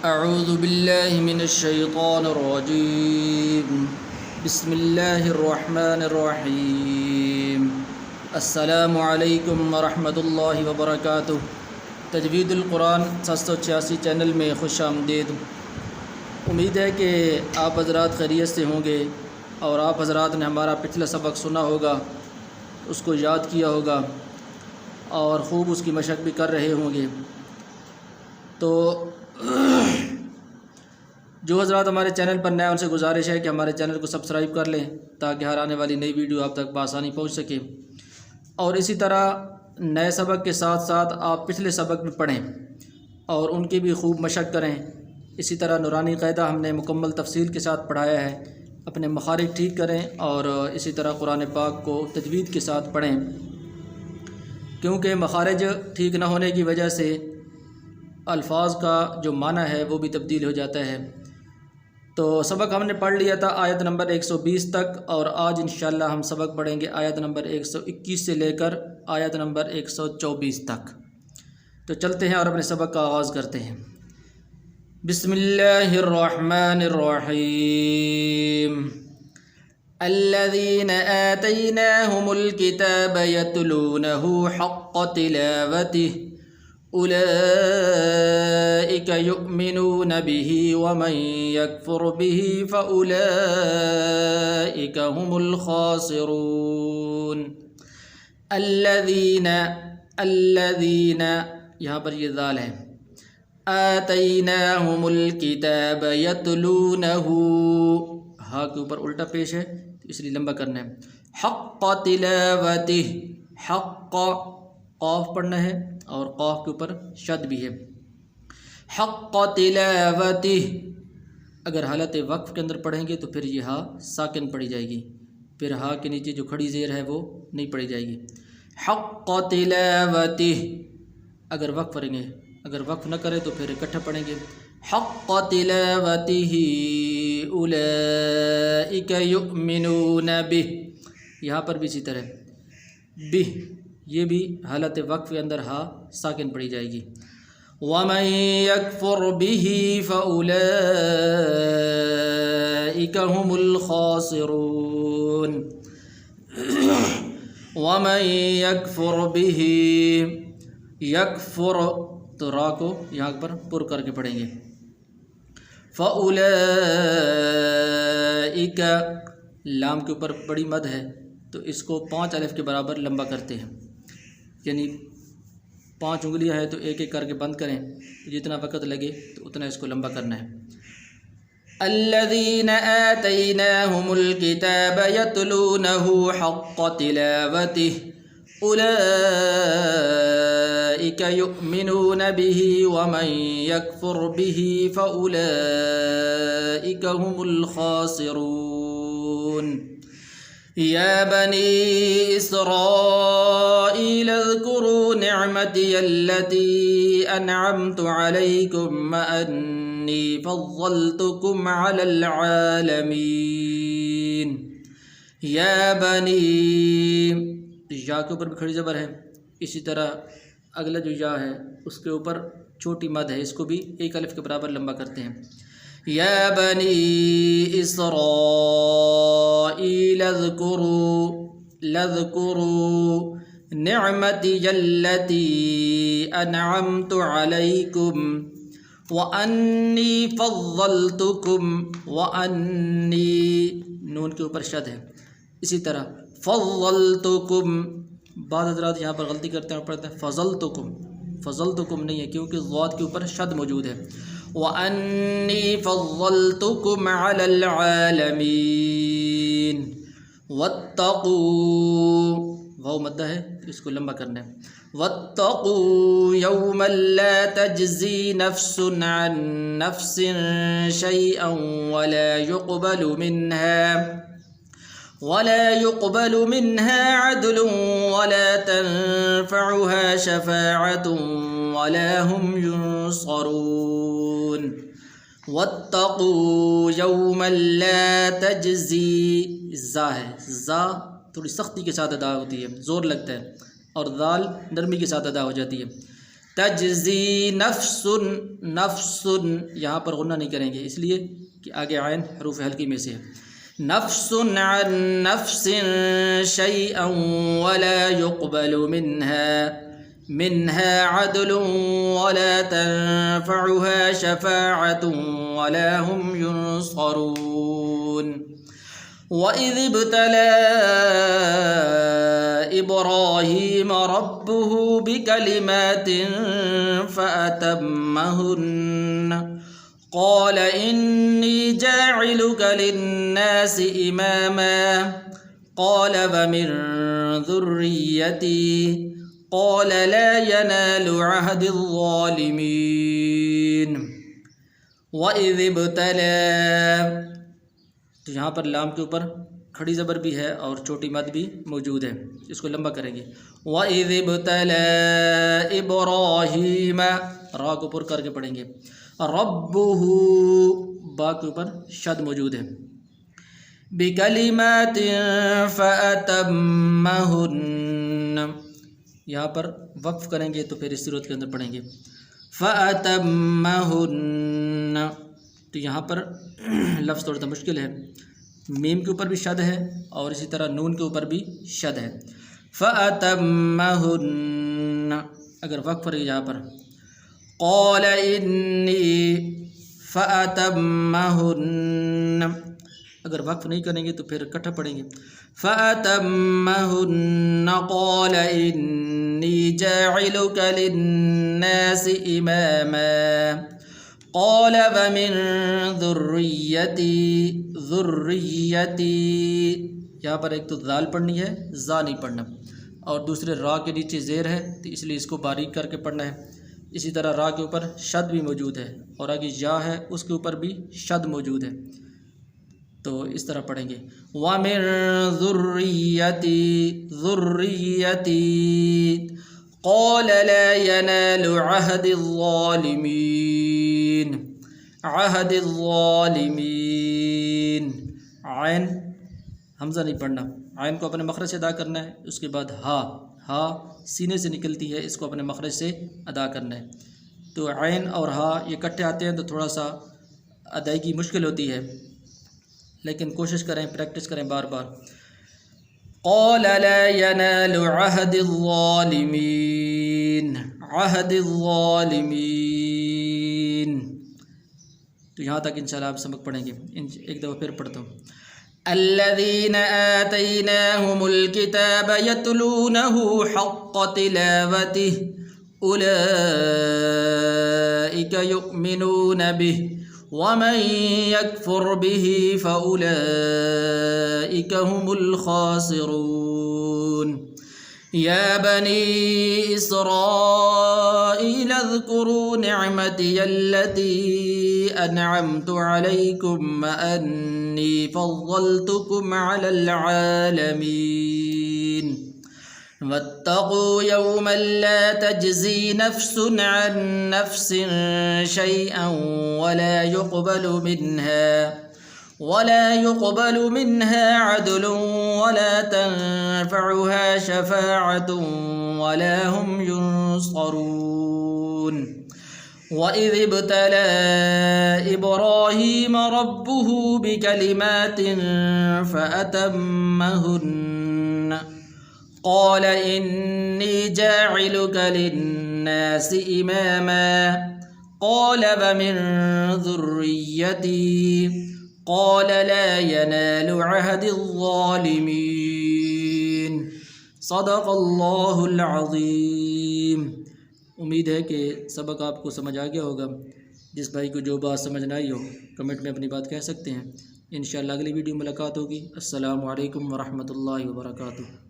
اعوذ باللہ من الشیطان الرجیم بسم اللہ الرحمن الرحیم السلام علیکم ورحمۃ اللہ وبرکاتہ۔ تجوید القرآن 786 چینل میں خوش آمدید۔ امید ہے کہ آپ حضرات خیریت سے ہوں گے اور آپ حضرات نے ہمارا پچھلا سبق سنا ہوگا، اس کو یاد کیا ہوگا اور خوب اس کی مشق بھی کر رہے ہوں گے۔ تو جو حضرات ہمارے چینل پر نئے ان سے گزارش ہے کہ ہمارے چینل کو سبسکرائب کر لیں تاکہ ہر آنے والی نئی ویڈیو آپ تک بآسانی پہنچ سکے، اور اسی طرح نئے سبق کے ساتھ ساتھ آپ پچھلے سبق بھی پڑھیں اور ان کی بھی خوب مشق کریں۔ اسی طرح نورانی قاعدہ ہم نے مکمل تفصیل کے ساتھ پڑھایا ہے، اپنے مخارج ٹھیک کریں اور اسی طرح قرآن پاک کو تجوید کے ساتھ پڑھیں، کیونکہ مخارج ٹھیک نہ ہونے کی وجہ سے الفاظ کا جو معنی ہے وہ بھی تبدیل ہو جاتا ہے۔ تو سبق ہم نے پڑھ لیا تھا آیت نمبر 120 تک، اور آج انشاءاللہ ہم سبق پڑھیں گے آیت نمبر 121 سے لے کر آیت نمبر 124 تک۔ تو چلتے ہیں اور اپنے سبق کا آغاز کرتے ہیں۔ بسم اللہ الرحمن الرحیم۔ الذین آتیناہم الکتاب یتلونہ حق تلاوتہ أولئك يؤمنون به ومن يكفر به فأولئك هم الخاسرون۔ الذين یہاں پر یہ ذال ہے، آتیناہم الکتاب یتلونہ، ہا کے اوپر الٹا پیش ہے تو اس لیے لمبا کرنا ہے، حق تلاوتہ، حق قاف پڑھنا ہے اور قاف کے اوپر شد بھی ہے، حق تلاوتہ۔ اگر حالت وقف کے اندر پڑھیں گے تو پھر یہ ہا ساکن پڑھی جائے گی، پھر ہا کے نیچے جو کھڑی زیر ہے وہ نہیں پڑھی جائے گی، حق تلاوتہ۔ اگر وقف پڑھیں گے، اگر وقف نہ کرے تو پھر اکٹھا پڑھیں گے، حق تلاوتہ اولئک یؤمنون بہ۔ یہاں پر بھی اسی طرح بہ، یہ بھی حالت وقف کے اندر ہا ساکن پڑھی جائے گی، وَمَن يَكْفُرْ بِهِ فَأُولَئِكَ هُمُ الْخَاسِرُونَ۔ وَمَن يَكْفُرْ بِهِ، یکفر تو را کو یہاں پر پر کر کے پڑھیں گے، فَأُولَئِكَ، لام کے اوپر بڑی مد ہے تو اس کو 5 الف کے برابر لمبا کرتے ہیں، یعنی 5 انگلیاں ہیں تو ایک ایک کر کے بند کریں، جتنا وقت لگے تو اتنا اس کو لمبا کرنا ہے۔ الذین آتیناہم الکتاب یتلونہ حق تلاوتہ اولئک یؤمنون بہ ومن یکفر بہ فاولئک هم الخاسرون۔ یا بنی اسرائیل اذکروا نعمتی التی انعمت علیکم وانی فضلتکم علی العالمین۔ یا بنی، یا کے اوپر بھی کھڑی زبر ہے، اسی طرح اگلا جو یا ہے اس کے اوپر چھوٹی مد ہے، اس کو بھی 1 الف کے برابر لمبا کرتے ہیں۔ یا بنی اسرائیل اذکروا نعمتی التی انعمت علیکم وانی فضلتکم، وانی نون کے اوپر شد ہے، اسی طرح فضلتکم۔ بعض حضرات یہاں پر غلطی کرتے ہیں اور پڑھتے ہیں فضلتکم، فضلتکم نہیں ہے کیونکہ ضاد کے اوپر شد موجود ہے، وَأَنِّي فَضَّلْتُكُمْ عَلَى الْعَالَمِينَ۔ وَاتَّقُوا، واو مدہ ہے اس کو لمبا کرنا ہے، وَاتَّقُوا يَوْمًا لَا تَجْزِي نَفْسٌ عَن نَفْسٍ شَيْئًا ولا يقبل منها عدل ولا تنفعها شفاعة ولا هم ينصرون۔ واتقوا يوما لا تجزي، زا ہے، زا تھوڑی سختی کے ساتھ ادا ہوتی ہے، زور لگتا ہے، اور ذال نرمی کے ساتھ ادا ہو جاتی ہے۔ تجزی نفس، نفس یہاں پر غنہ نہیں کریں گے اس لیے کہ آگے عین حروف حلقی میں سے ہے. نفس عن نفس شيئا ولا يقبل منها عدل ولا تنفعها شفاعة ولا هم ينصرون. وَإِذِ ابْتَلَى إِبْرَاهِيمَ رَبُّهُ بِكَلِمَاتٍ فَأَتَمَّهُنَّ قَالَ إِنِّي جَاعِلُكَ لِلنَّاسِ إِمَامًا قَالَ وَمِن ذُرِّيَّتِي قَالَ لَا يَنَالُ عَهْدِ الظَّالِمِينَ. وَإِذِ ابْتَلَى، تو یہاں پر لام کے اوپر کھڑی زبر بھی ہے اور چھوٹی مد بھی موجود ہے، اس کو لمبا کریں گے. وَإِذِ ابْتَلَى إِبْرَاهِيمَ، را کو پر کر کے پڑھیں گے. رَبُّهُ، با کے اوپر شد موجود ہے. بِكَلِمَاتٍ فَأَتَمَّهُنَّ، یہاں پر وقف کریں گے تو پھر اس صورت کے اندر پڑھیں گے. فَأَتَمَّهُنَّ، تو یہاں پر لفظ تھوڑا سا مشکل ہے، میم کے اوپر بھی شد ہے اور اسی طرح نون کے اوپر بھی شد ہے. فَأَتَمَّهُنَّ، اگر وقف کریں یہاں پر قَالَ إِنِّي، فَأَتَمَّهُنَّ، اگر وقف نہیں کریں گے تو پھر اکٹھا پڑھیں گے. فَأَتَمَّهُنَّ قَالَ إِنِّي جَاعِلُكَ لِلنَّاسِ إِمَامًا قَالَ وَمِن ذُرِّيَّتِي، ذُرِّيَّتِي یہاں پر ایک تو ذال پڑھنی ہے، زا نہیں پڑھنا، اور دوسرے را کے نیچے زیر ہے تو اس لیے اس کو باریک کر کے پڑھنا ہے. اسی طرح را کے اوپر شد بھی موجود ہے اور آگے یا ہے اس کے اوپر بھی شد موجود ہے، تو اس طرح پڑھیں گے. وَمِن ذُرِّيَّتِي، ذُرِّيَّتِي قَالَ لَا يَنَالُ عَهْدِ الظَّالِمِينَ، عَهْدِ الظَّالِمِينَ. عین حمزہ نہیں پڑھنا، عین کو اپنے مخرج سے ادا کرنا ہے. اس کے بعد ہا، ہا سینے سے نکلتی ہے، اس کو اپنے مخرج سے ادا کرنا ہے. تو عین اور ہا یہ اکٹھے آتے ہیں تو تھوڑا سا ادائیگی مشکل ہوتی ہے، لیکن کوشش کریں، پریکٹس کریں بار بار. قَالَ لَا يَنَالُ عَهْدِ الظَّالِمِينَ، عَهْدِ الظَّالِمِينَ. تو یہاں تک انشاءاللہ آپ سبق پڑھیں گے. ایک دفعہ پھر پڑھتا ہوں. الذين آتيناهم الكتاب يتلونه حق تلاوته أولئك يؤمنون به ومن يكفر به فأولئك هم الخاسرون. يا بني إسرائيل اذكروا نعمتي التي أنعمت عليكم وأني فضلتكم على العالمين. واتقوا يوما لا تجزي نفس عن نفس شيئا ولا يقبل منها عدل ولا تنفعها شفاعة ولا هم ينصرون. وَإِذِ ابْتَلَى إِبْرَاهِيمَ رَبُّهُ بِكَلِمَاتٍ فَأَتَمَّهُنَّ قَالَ إِنِّي جَاعِلُكَ لِلنَّاسِ إِمَامًا قَالَ وَمِن ذُرِّيَّتِي قَالَ لَا يَنَالُ عَهْدِ الظَّالِمِينَ. صدق اللہ العظیم. امید ہے کہ سبق آپ کو سمجھ آ گیا ہوگا. جس بھائی کو جو بات سمجھ نہ آئی ہو کمنٹ میں اپنی بات کہہ سکتے ہیں. انشاءاللہ اگلی ویڈیو ملاقات ہوگی. السلام علیکم ورحمۃ اللہ وبرکاتہ.